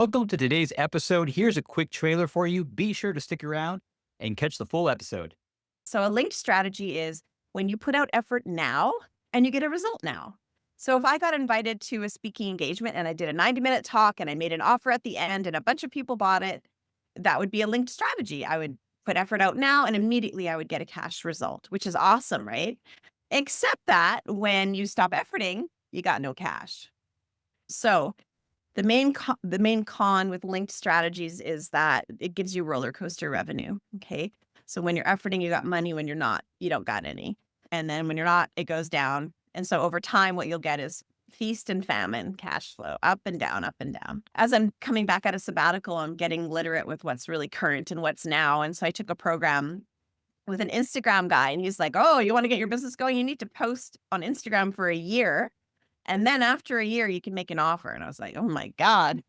Welcome to today's episode. Here's a quick trailer for you. Be sure to stick around and catch the full episode. So a linked strategy is when you put out effort now and you get a result now. So if I got invited to a speaking engagement and I did a 90-minute talk and I made an offer at the end and a bunch of people bought it, that would be a linked strategy. I would put effort out now and immediately I would get a cash result, which is awesome, right? Except that when you stop efforting, you got no cash. So the main con with linked strategies is that it gives you roller coaster revenue, okay? So when you're efforting, you got money. When you're not, you don't got any. And then when you're not, it goes down. And so over time, what you'll get is feast and famine cash flow, up and down, up and down. As I'm coming back at a sabbatical, I'm getting literate with what's really current and what's now. And so I took a program with an Instagram guy, and he's like, "Oh, you want to get your business going? You need to post on Instagram for a year. And then after a year, you can make an offer." And I was like, "Oh my God,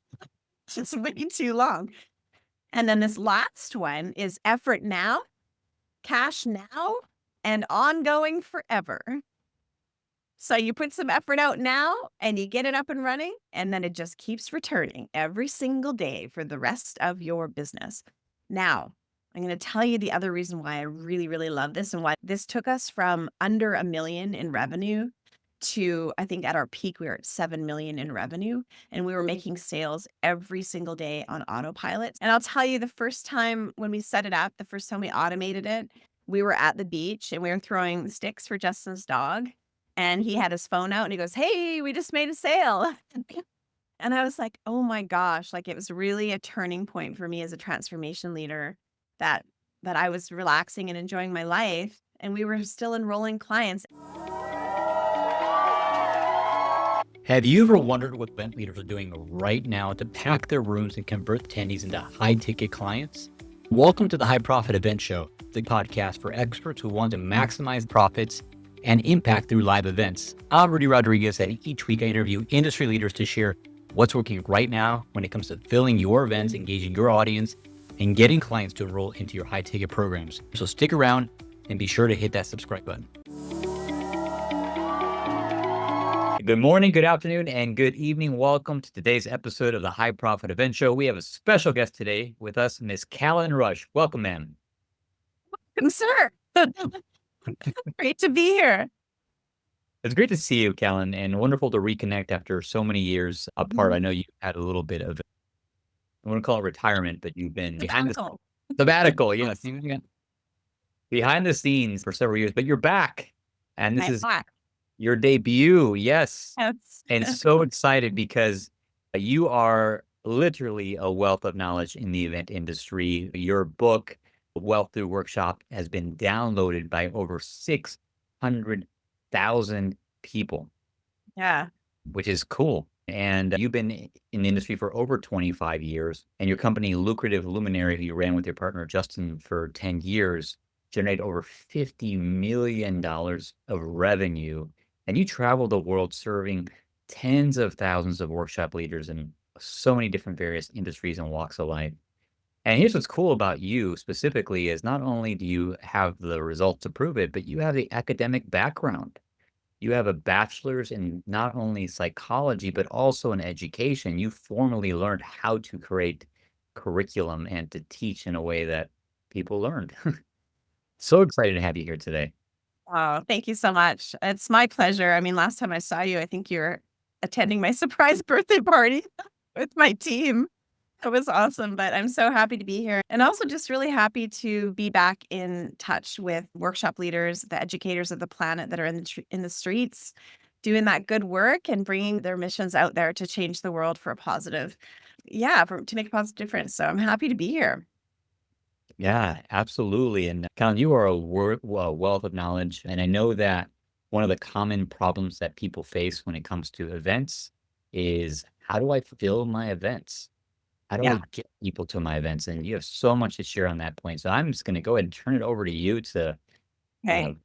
it's way too long." And then this last one is effort now, cash now, and ongoing forever. So you put some effort out now and you get it up and running, and then it just keeps returning every single day for the rest of your business. Now, I'm going to tell you the other reason why I really, really love this and why this took us from under a million in revenue to, I think at our peak, we were at 7 million in revenue, and we were making sales every single day on autopilot. And I'll tell you, the first time when we set it up, the first time we automated it, we were at the beach and we were throwing sticks for Justin's dog. And he had his phone out and he goes, "Hey, we just made a sale." And I was like, "Oh my gosh," like it was really a turning point for me as a transformation leader that I was relaxing and enjoying my life and we were still enrolling clients. Have you ever wondered what event leaders are doing right now to pack their rooms and convert attendees into high ticket clients? Welcome to the High Profit Event Show, the podcast for experts who want to maximize profits and impact through live events. I'm Rudy Rodriguez, and each week I interview industry leaders to share what's working right now when it comes to filling your events, engaging your audience, and getting clients to enroll into your high ticket programs. So stick around and be sure to hit that subscribe button. Good morning, good afternoon, and good evening. Welcome to today's episode of the High Profit Event Show. We have a special guest today with us, Miss Callan Rush. Welcome, ma'am. Sir, great to be here. It's great to see you, Callan, and wonderful to reconnect after so many years apart. I know you had a little bit of, I want to call it retirement, but you've been behind the Sabbatical. sabbatical. Yes, you've been behind the scenes for several years, but you're back, and this I'm is back. your debut. Yes, Yes. and so excited because you are literally a wealth of knowledge in the event industry. Your book, Wealth Through Workshop, has been downloaded by over 600,000 people, Yeah. which is cool. And you've been in the industry for over 25 years, and your company, Lucrative Luminary, who you ran with your partner Justin for 10 years, generated over $50 million of revenue. And you travel the world serving tens of thousands of workshop leaders in so many different various industries and walks of life. And here's what's cool about you specifically is not only do you have the results to prove it, but you have the academic background. You have a bachelor's in not only psychology, but also in education. You formally learned how to create curriculum and to teach in a way that people learned. So excited to have you here today. Oh, thank you so much. It's my pleasure. I mean, last time I saw you, I think you were attending my surprise birthday party with my team. It was awesome, but I'm so happy to be here and also just really happy to be back in touch with workshop leaders, the educators of the planet that are in the streets, doing that good work and bringing their missions out there to change the world for a positive, yeah, to make a positive difference. So I'm happy to be here. Yeah, absolutely. And Colin, you are a wealth of knowledge. And I know that one of the common problems that people face when it comes to events is how do I fill my events? How do I Yeah. get people to my events? And you have so much to share on that point. So I'm just going to go ahead and turn it over to you to uh, Okay.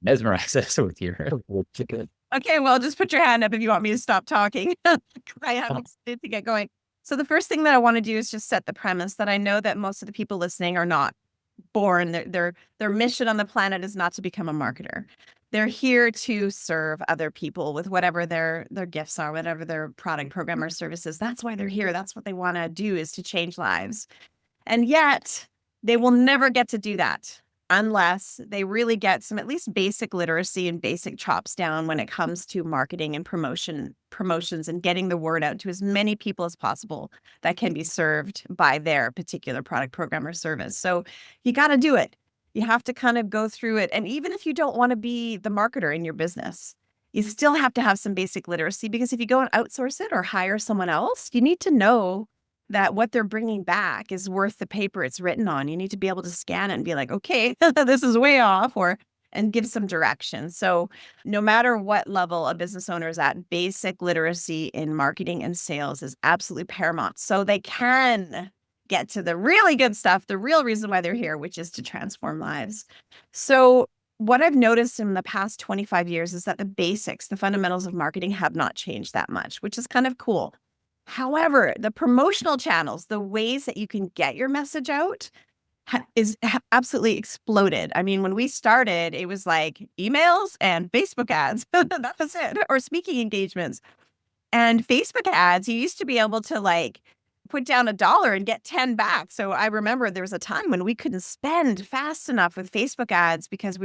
mesmerize us with your. Okay, well, just put your hand up if you want me to stop talking. I am excited to get going. So the first thing that I want to do is just set the premise that I know that most of the people listening are not born. Their mission on the planet is not to become a marketer. They're here to serve other people with whatever their gifts are, whatever their product, program, or services. That's why they're here. That's what they want to do, is to change lives. And yet, they will never get to do that unless they really get some at least basic literacy and basic chops down when it comes to marketing and promotions and getting the word out to as many people as possible that can be served by their particular product, program, or service. So you got to do it. You have to kind of go through it. And even if you don't want to be the marketer in your business, you still have to have some basic literacy, because if you go and outsource it or hire someone else, you need to know that what they're bringing back is worth the paper it's written on. You need to be able to scan it and be like, okay, this is way off, and give some direction. So no matter what level a business owner is at, basic literacy in marketing and sales is absolutely paramount. So they can get to the really good stuff, the real reason why they're here, which is to transform lives. So what I've noticed in the past 25 years is that the basics, the fundamentals of marketing have not changed that much, which is kind of cool. However, the promotional channels, the ways that you can get your message out is absolutely exploded. I mean, when we started, it was like emails and Facebook ads. That was it, or speaking engagements. And Facebook ads, you used to be able to like put down $1 and get 10 back. So I remember there was a time when we couldn't spend fast enough with Facebook ads because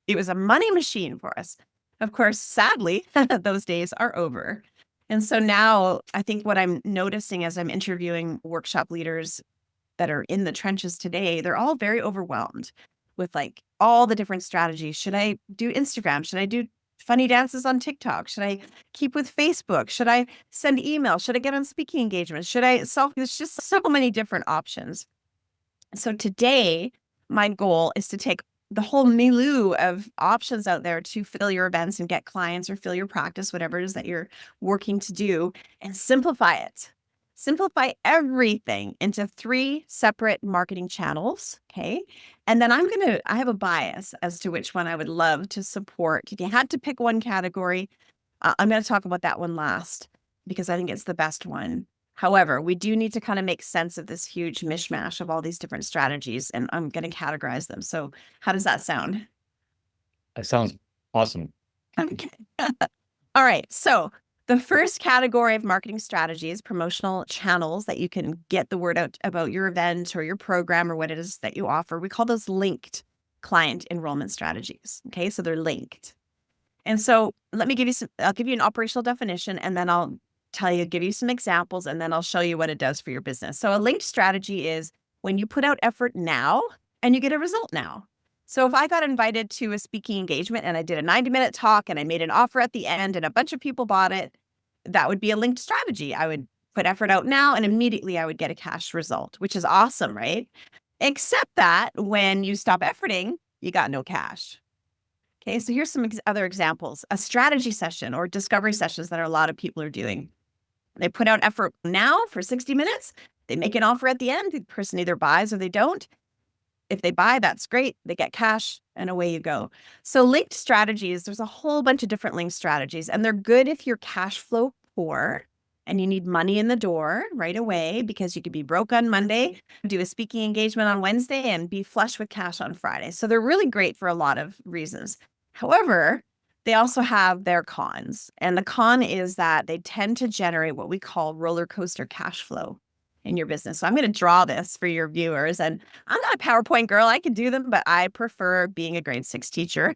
it was a money machine for us. Of course, sadly, those days are over. And so now I think what I'm noticing as I'm interviewing workshop leaders that are in the trenches today, they're all very overwhelmed with like all the different strategies. Should I do Instagram? Should I do funny dances on TikTok? Should I keep with Facebook? Should I send email? Should I get on speaking engagements? There's just so many different options. So today, my goal is to take the whole milieu of options out there to fill your events and get clients, or fill your practice, whatever it is that you're working to do, and simplify it. Simplify everything into 3 separate marketing channels. Okay. And then I have a bias as to which one I would love to support. If you had to pick one category, I'm going to talk about that one last, because I think it's the best one. However, we do need to kind of make sense of this huge mishmash of all these different strategies, and I'm going to categorize them. So how does that sound? That sounds awesome. Okay. All right. So the first category of marketing strategies, promotional channels that you can get the word out about your event or your program or what it is that you offer, we call those linked client enrollment strategies. Okay. So they're linked. And so I'll give you an operational definition, and then I'll give you some examples, and then I'll show you what it does for your business. So a linked strategy is when you put out effort now and you get a result now. So if I got invited to a speaking engagement and I did a 90-minute talk and I made an offer at the end and a bunch of people bought it, that would be a linked strategy. I would put effort out now and immediately I would get a cash result, which is awesome, right? Except that when you stop efforting, you got no cash. Okay, so here's some other examples. A strategy session or discovery sessions that a lot of people are doing. They put out effort now for 60 minutes. They make an offer at the end. The person either buys or they don't. If they buy, that's great. They get cash and away you go. So linked strategies, there's a whole bunch of different linked strategies, and they're good if you're cash flow poor and you need money in the door right away, because you could be broke on Monday, do a speaking engagement on Wednesday, and be flush with cash on Friday. So they're really great for a lot of reasons. However, they also have their cons. And the con is that they tend to generate what we call roller coaster cash flow in your business. So I'm going to draw this for your viewers. And I'm not a PowerPoint girl. I can do them, but I prefer being a grade 6 teacher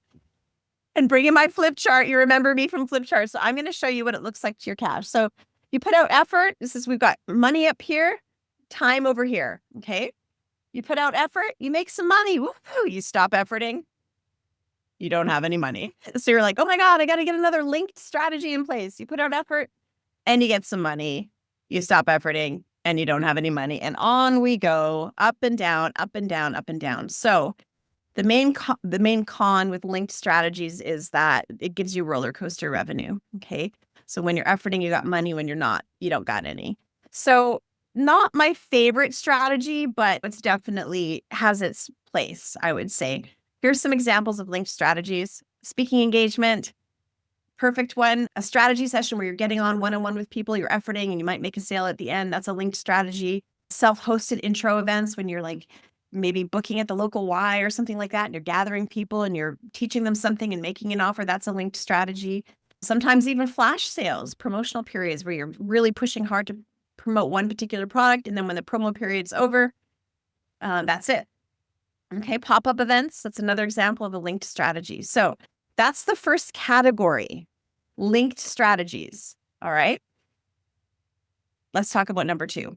and bringing my flip chart. You remember me from flip chart. So I'm going to show you what it looks like to your cash. So you put out effort. We've got money up here, time over here. Okay. You put out effort, you make some money. Woo-hoo, you stop efforting, you don't have any money. So you're like, oh my God, I got to get another linked strategy in place. You put out effort and you get some money. You stop efforting and you don't have any money. And on we go, up and down, up and down, up and down. So the main con with linked strategies is that it gives you roller coaster revenue. Okay. So when you're efforting, you got money. When you're not, you don't got any. So not my favorite strategy, but it's definitely has its place, I would say. Here's some examples of linked strategies. Speaking engagement, perfect one. A strategy session where you're getting on one-on-one with people, you're efforting, and you might make a sale at the end. That's a linked strategy. Self-hosted intro events when you're like maybe booking at the local Y or something like that, and you're gathering people and you're teaching them something and making an offer. That's a linked strategy. Sometimes even flash sales, promotional periods where you're really pushing hard to promote one particular product. And then when the promo period's over, that's it. Okay, pop-up events, that's another example of a linked strategy. So that's the first category, linked strategies. All right. Let's talk about number 2.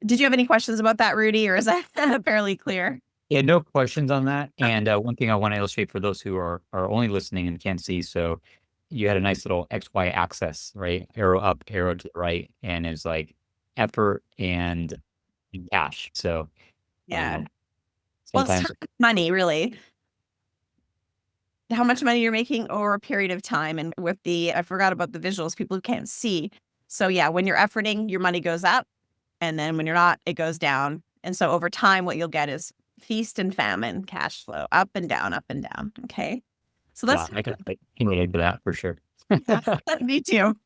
Did you have any questions about that, Rudy, or is that fairly clear? Yeah, no questions on that. And one thing I want to illustrate for those who are only listening and can't see. So you had a nice little XY axis, right? Arrow up, arrow to the right, and it's like effort and cash. So Yeah. um, Well, it's sometimes, money, really. How much money you're making over a period of time. And with I forgot about the visuals, people who can't see. So yeah, when you're efforting, your money goes up. And then when you're not, it goes down. And so over time, what you'll get is feast and famine cash flow, up and down, up and down. Okay. So wow, let's, I can relate to that for sure. me too.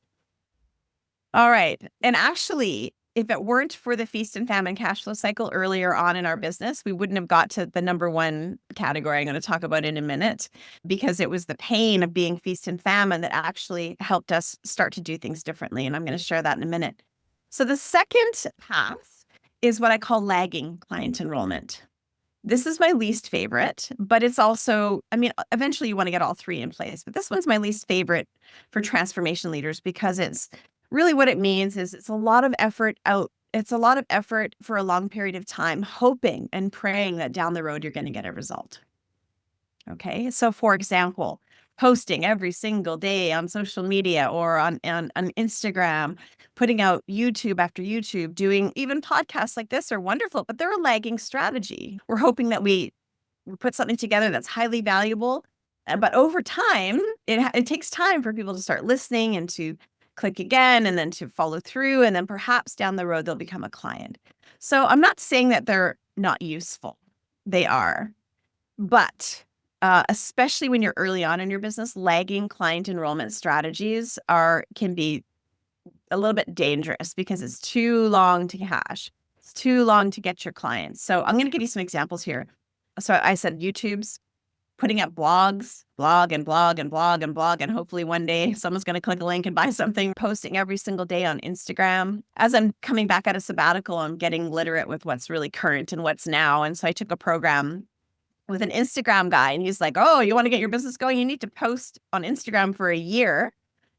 All right. And actually, if it weren't for the feast and famine cash flow cycle earlier on in our business, we wouldn't have got to the number 1 category I'm going to talk about in a minute, because it was the pain of being feast and famine that actually helped us start to do things differently. And I'm going to share that in a minute. So the second path is what I call lagging client enrollment. This is my least favorite, but it's also, I mean, eventually you want to get all 3 in place, but this one's my least favorite for transformation leaders, because it's really what it means is it's a lot of effort out. It's a lot of effort for a long period of time, hoping and praying that down the road you're going to get a result. Okay. So for example, posting every single day on social media or on Instagram, putting out YouTube after YouTube, doing even podcasts like this are wonderful, but they're a lagging strategy. We're hoping that we put something together that's highly valuable. But over time, it takes time for people to start listening and to click again and then to follow through. And then perhaps down the road, they'll become a client. So I'm not saying that they're not useful. They are. But especially when you're early on in your business, lagging client enrollment strategies can be a little bit dangerous because it's too long to cash. It's too long to get your clients. So I'm going to give you some examples here. So I said YouTube's putting up blogs, blog and blog and blog and blog, and hopefully one day someone's going to click a link and buy something. Posting every single day on Instagram. As I'm coming back at a sabbatical, I'm getting literate with what's really current and what's now. And so I took a program with an Instagram guy, and he's like, "Oh, you want to get your business going? You need to post on Instagram for a year.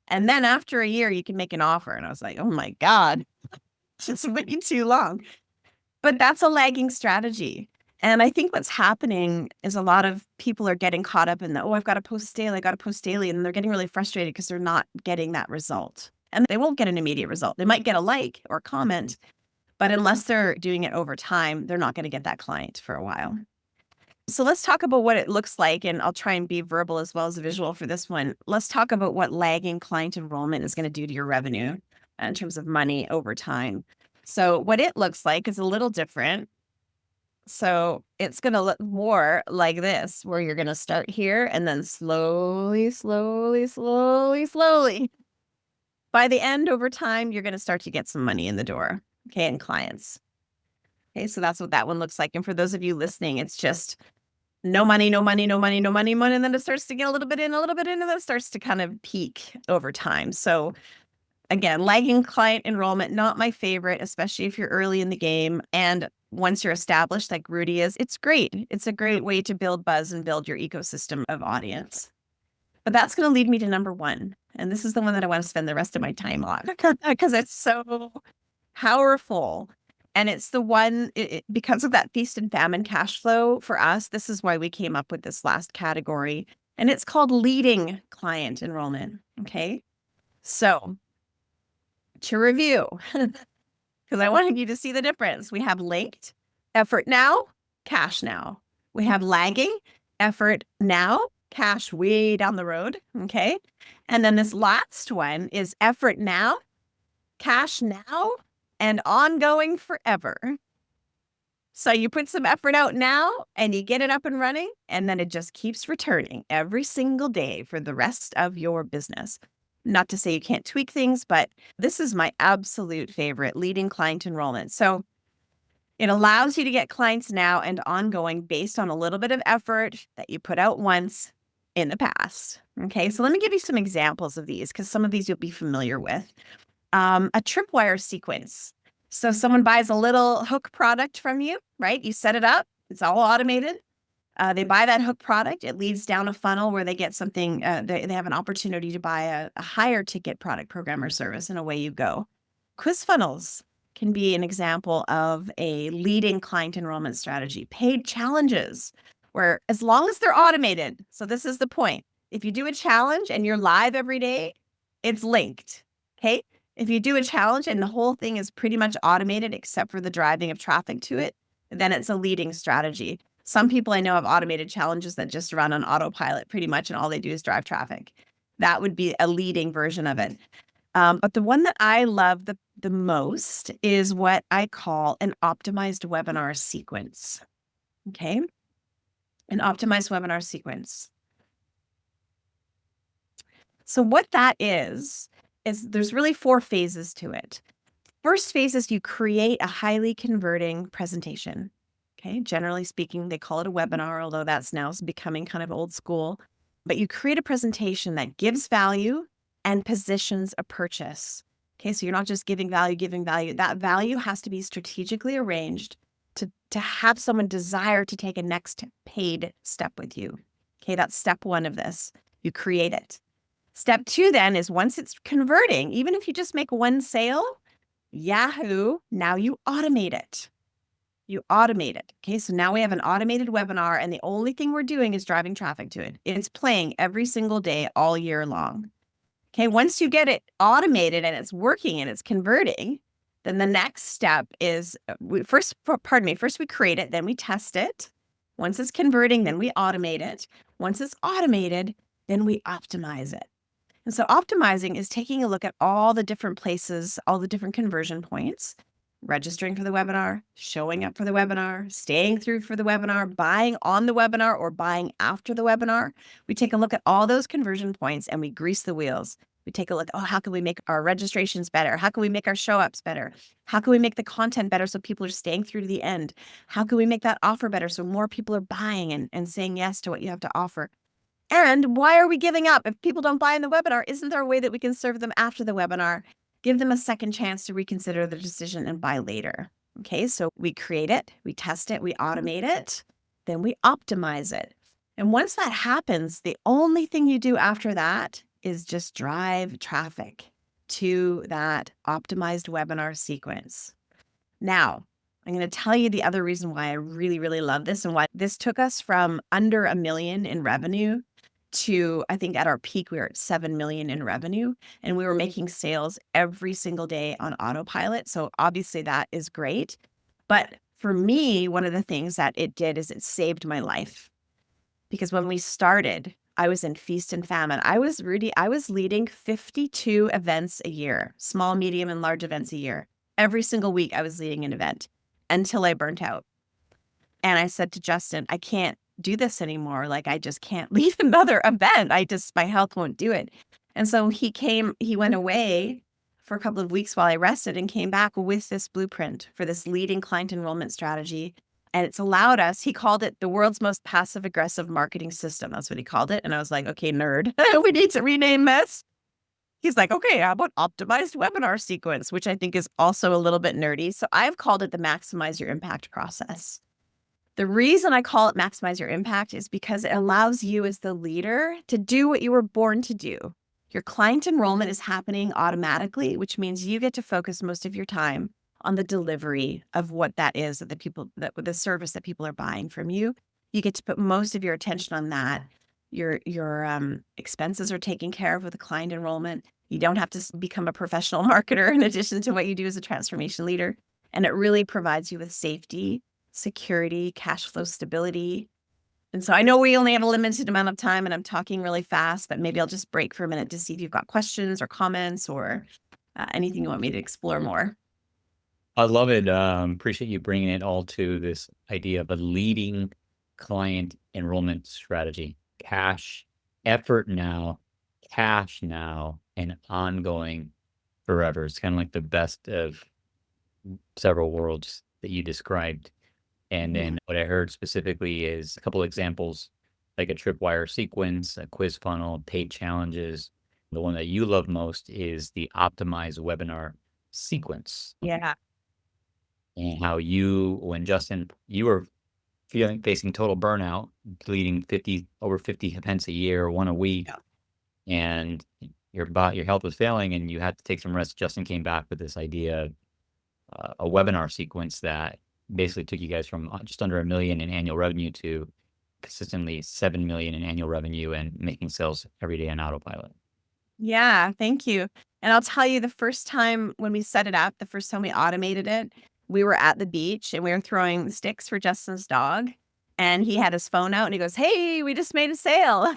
And then after a year, you can make an offer." And I was like, "Oh my God, it's way too long." But that's a lagging strategy. And I think what's happening is a lot of people are getting caught up in the, "Oh, I've got to post daily. I got to post daily." And they're getting really frustrated because they're not getting that result. And they won't get an immediate result. They might get a like or comment, but unless they're doing it over time, they're not going to get that client for a while. So let's talk about what it looks like, and I'll try and be verbal as well as visual for this one. Let's talk about what lagging client enrollment is going to do to your revenue in terms of money over time. So what it looks like is a little different. So it's going to look more like this, where you're going to start here and then slowly, slowly, slowly, slowly. By the end, over time, you're going to start to get some money in the door, okay, and clients. Okay, so that's what that one looks like. And for those of you listening, it's just no money, no money, no money, no money, money. And then it starts to get a little bit in, a little bit in, and then it starts to kind of peak over time. So again, lagging client enrollment, not my favorite, especially if you're early in the game. And once you're established, like Rudy is, it's great. It's a great way to build buzz and build your ecosystem of audience. But that's going to lead me to number 1. And this is the one that I want to spend the rest of my time on because it's so powerful. And it's the one, because of that feast and famine cash flow for us, this is why we came up with this last category. And it's called leading client enrollment. Okay. So to review, because I wanted you to see the difference, we have linked, effort now, cash now. We have lagging, effort now, cash way down the road. Okay. And then this last one is effort now, cash now, and ongoing forever. So you put some effort out now and you get it up and running, and then it just keeps returning every single day for the rest of your business. Not to say you can't tweak things, but this is my absolute favorite, leading client enrollment. So It allows you to get clients now and ongoing based on a little bit of effort that you put out once in the past. Okay, so let me give you some examples of these because some of these you'll be familiar with. A tripwire sequence. So someone buys a little hook product from you, right? You set it up, it's all automated. They buy that hook product. It leads down a funnel where they get something, they have an opportunity to buy a higher ticket product, program, or service, and away you go. Quiz funnels can be an example of a leading client enrollment strategy. Paid challenges, where as long as they're automated, so this is the point. If you do a challenge and you're live every day, it's linked. Okay. If you do a challenge and the whole thing is pretty much automated except for the driving of traffic to it, then it's a leading strategy. Some people I know have automated challenges that just run on autopilot pretty much, and all they do is drive traffic. That would be a leading version of it. But the one that I love the most is what I call an optimized webinar sequence. Okay. An optimized webinar sequence. So what that is there's really 4 phases to it. First phase is you create a highly converting presentation. Okay. Generally speaking, they call it a webinar, although that's now becoming kind of old school. But you create a presentation that gives value and positions a purchase. Okay. So you're not just giving value. That value has to be strategically arranged to have someone desire to take a next paid step with you. Okay. That's step 1 of this. You create it. Step 2 then is once it's converting, even if you just make one sale, Yahoo, now you automate it. You automate it. Okay, so now we have an automated webinar, and the only thing we're doing is driving traffic to it. It's playing every single day, all year long. Okay, once you get it automated and it's working and it's converting, then the next step is first we create it, then we test it. Once it's converting, then we automate it. Once it's automated, then we optimize it. And so optimizing is taking a look at all the different places, all the different conversion points, registering for the webinar, showing up for the webinar, staying through for the webinar, buying on the webinar, or buying after the webinar. We take a look at all those conversion points and we grease the wheels. We take a look, how can we make our registrations better? How can we make our show ups better? How can we make the content better so people are staying through to the end? How can we make that offer better so more people are buying and saying yes to what you have to offer? And why are we giving up? If people don't buy in the webinar, isn't there a way that we can serve them after the webinar? Give them a second chance to reconsider the decision and buy later. Okay, so we create it, we test it, we automate it, then we optimize it. And once that happens, the only thing you do after that is just drive traffic to that optimized webinar sequence. Now, I'm going to tell you the other reason why I really, really love this and why this took us from under $1 million in revenue to, I think at our peak, we were at 7 million in revenue, and we were making sales every single day on autopilot. So obviously that is great. But for me, one of the things that it did is it saved my life, because when we started, I was in feast and famine. I was leading 52 events a year, small, medium, and large events a year. Every single week I was leading an event until I burnt out. And I said to Justin, I can't do this anymore. Like, I just can't lead another event. My health won't do it. And so he went away for a couple of weeks while I rested and came back with this blueprint for this leading client enrollment strategy. And it's allowed us, he called it the world's most passive aggressive marketing system. That's what he called it. And I was like, okay, nerd, we need to rename this. He's like, okay, how about optimized webinar sequence, which I think is also a little bit nerdy. So I've called it the maximize your impact process. The reason I call it maximize your impact is because it allows you as the leader to do what you were born to do. Your client enrollment is happening automatically, which means you get to focus most of your time on the delivery of what that is, that the service that people are buying from you. You get to put most of your attention on that. Your expenses are taken care of with a client enrollment. You don't have to become a professional marketer in addition to what you do as a transformation leader. And it really provides you with safety, security, cash flow stability. And so I know we only have a limited amount of time and I'm talking really fast, but maybe I'll just break for a minute to see if you've got questions or comments or anything you want me to explore more. I love it. Appreciate you bringing it all to this idea of a leading client enrollment strategy. Cash, effort now, cash now, and ongoing forever. It's kind of like the best of several worlds that you described. And Mhm. then what I heard specifically is a couple examples, like a tripwire sequence, a quiz funnel, paid challenges. The one that you love most is the optimized webinar sequence, Yeah. and how you, when Justin, you were facing total burnout, bleeding over 50 events a year, one a week, Yeah. and your health was failing, and you had to take some rest. Justin came back with this idea, a webinar sequence that basically took you guys from just under 1 million in annual revenue to consistently 7 million in annual revenue and making sales every day on autopilot. Yeah, thank you. And I'll tell you the first time when we set it up, the first time we automated it, we were at the beach and we were throwing sticks for Justin's dog. And he had his phone out and he goes, "Hey, we just made a sale."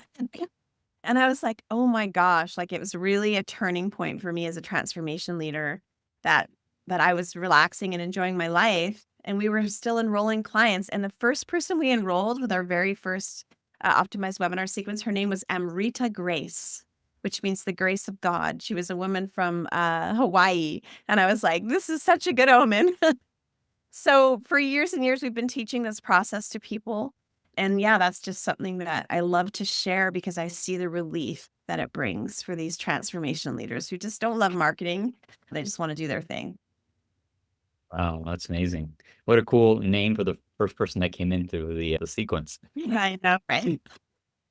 And I was like, "Oh my gosh," like it was really a turning point for me as a transformation leader that I was relaxing and enjoying my life and we were still enrolling clients. And the first person we enrolled with our very first optimized webinar sequence, her name was Amrita Grace, which means the grace of God. She was a woman from Hawaii. And I was like, this is such a good omen. So for years and years, we've been teaching this process to people. And yeah, that's just something that I love to share because I see the relief that it brings for these transformation leaders who just don't love marketing. They just want to do their thing. Wow, that's amazing. What a cool name for the first person that came in through the sequence. Yeah, I know, right?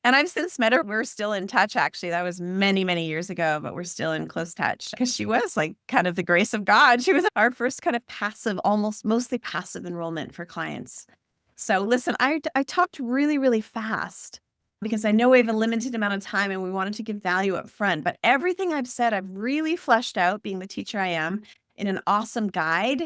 And I've since met her. We're still in touch, actually. That was many, many years ago, but we're still in close touch because she was like kind of the grace of God. She was our first kind of passive, almost mostly passive enrollment for clients. So listen, I talked really, really fast because I know we have a limited amount of time and we wanted to give value up front. But everything I've said, I've really fleshed out, being the teacher I am, in an awesome guide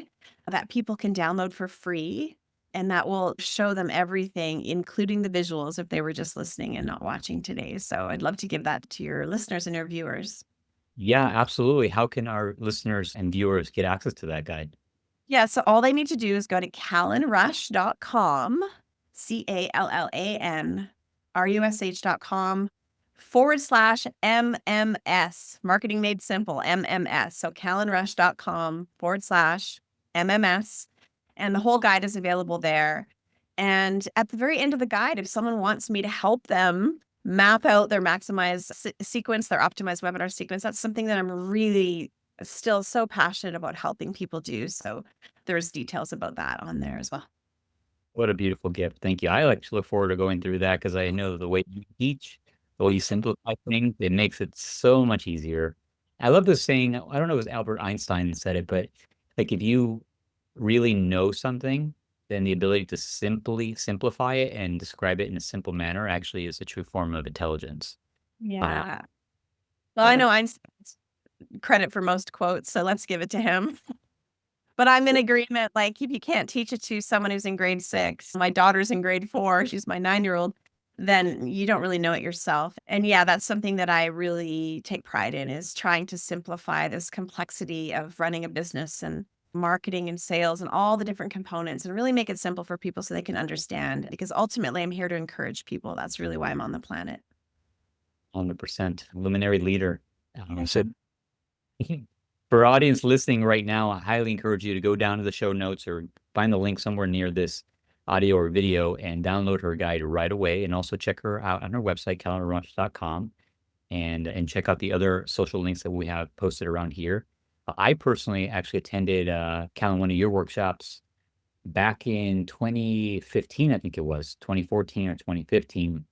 that people can download for free. And that will show them everything, including the visuals if they were just listening and not watching today. So I'd love to give that to your listeners and your viewers. Yeah, absolutely. How can our listeners and viewers get access to that guide? Yeah, so all they need to do is go to callanrush.com, CALLANRUSH.com /MMS, Marketing Made Simple, MMS. So callanrush.com /MMS. And the whole guide is available there. And at the very end of the guide, if someone wants me to help them map out their maximized sequence, their optimized webinar sequence, that's something that I'm really still so passionate about helping people do. So there's details about that on there as well. What a beautiful gift. Thank you. I like to look forward to going through that because I know the way you teach, the way you simplify things, it makes it so much easier. I love this saying, I don't know if it was Albert Einstein said it, but like if you really know something, then the ability to simply simplify it and describe it in a simple manner actually is a true form of intelligence. Uh, Yeah. Well, I know Einstein's credit for most quotes, so let's give it to him. But I'm in agreement, like, if you can't teach it to someone who's in grade 6, my daughter's in grade 4, she's my 9-year-old, then you don't really know it yourself. And yeah, that's something that I really take pride in is trying to simplify this complexity of running a business and marketing and sales and all the different components and really make it simple for people so they can understand. Because ultimately, I'm here to encourage people. That's really why I'm on the planet. 100% luminary leader. So Yeah. for audience listening right now, I highly encourage you to go down to the show notes or find the link somewhere near this audio or video and download her guide right away. And also check her out on her website, callanrush.com, and check out the other social links that we have posted around here. I personally actually attended Callan, one of your workshops back in 2015, I think it was 2014 or 2015.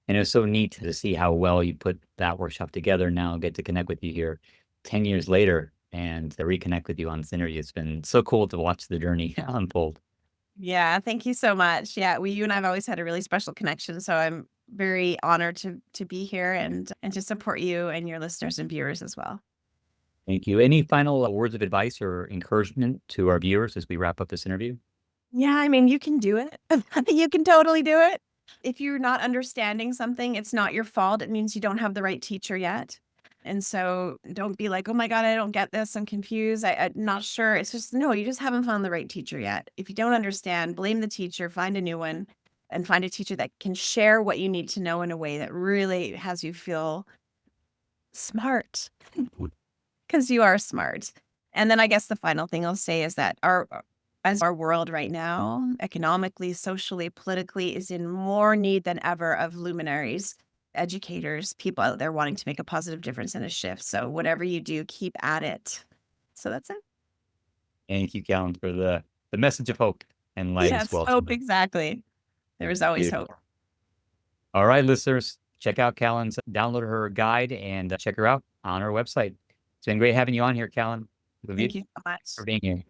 And it was so neat to see how well you put that workshop together. Now I get to connect with you here 10 years later and to reconnect with you on this interview. It's been so cool to watch the journey unfold. Yeah, thank you so much. Yeah, you and I have always had a really special connection, so I'm very honored to be here and to support you and your listeners and viewers as well. Thank you. Any final words of advice or encouragement to our viewers as we wrap up this interview? Yeah, I mean, you can do it. You can totally do it. If you're not understanding something, it's not your fault. It means you don't have the right teacher yet. And so don't be like, oh my God, I don't get this. I'm confused. I'm not sure. It's just, no, you just haven't found the right teacher yet. If you don't understand, blame the teacher, find a new one, and find a teacher that can share what you need to know in a way that really has you feel smart because you are smart. And then I guess the final thing I'll say is that our As our world right now, economically, socially, politically, is in more need than ever of luminaries, educators, people out there wanting to make a positive difference and a shift. So whatever you do, keep at it. So that's it. Thank you, Callan, for the message of hope and light as Yes, well. hope, exactly. There is always hope. Beautiful. All right, listeners, check out Callan's, download her guide and check her out on her website. It's been great having you on here, Callan. Thank you so much. For being here.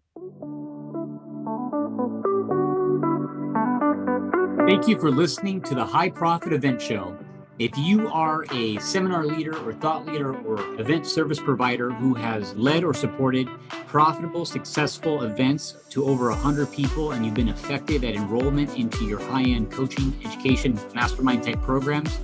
Thank you for listening to the High Profit Event Show. If you are a seminar leader or thought leader or event service provider who has led or supported profitable, successful events to over 100 people, and you've been effective at enrollment into your high-end coaching, education, mastermind type programs,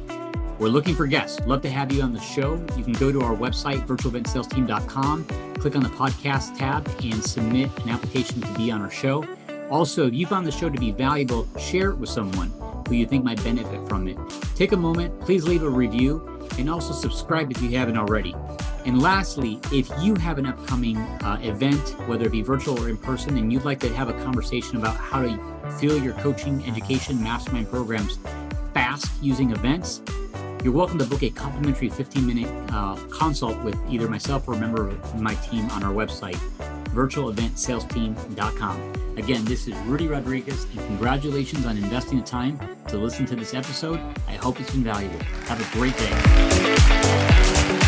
we're looking for guests. Love to have you on the show. You can go to our website, virtualeventsalesteam.com, click on the podcast tab and submit an application to be on our show. Also, if you found the show to be valuable, share it with someone who you think might benefit from it. Take a moment, please leave a review, and also subscribe if you haven't already. And lastly, if you have an upcoming event, whether it be virtual or in person, and you'd like to have a conversation about how to fill your coaching, education, mastermind programs fast using events, you're welcome to book a complimentary 15-minute consult with either myself or a member of my team on our website, virtualeventsalesteam.com. Again, this is Rudy Rodriguez, and congratulations on investing the time to listen to this episode. I hope it's been valuable. Have a great day.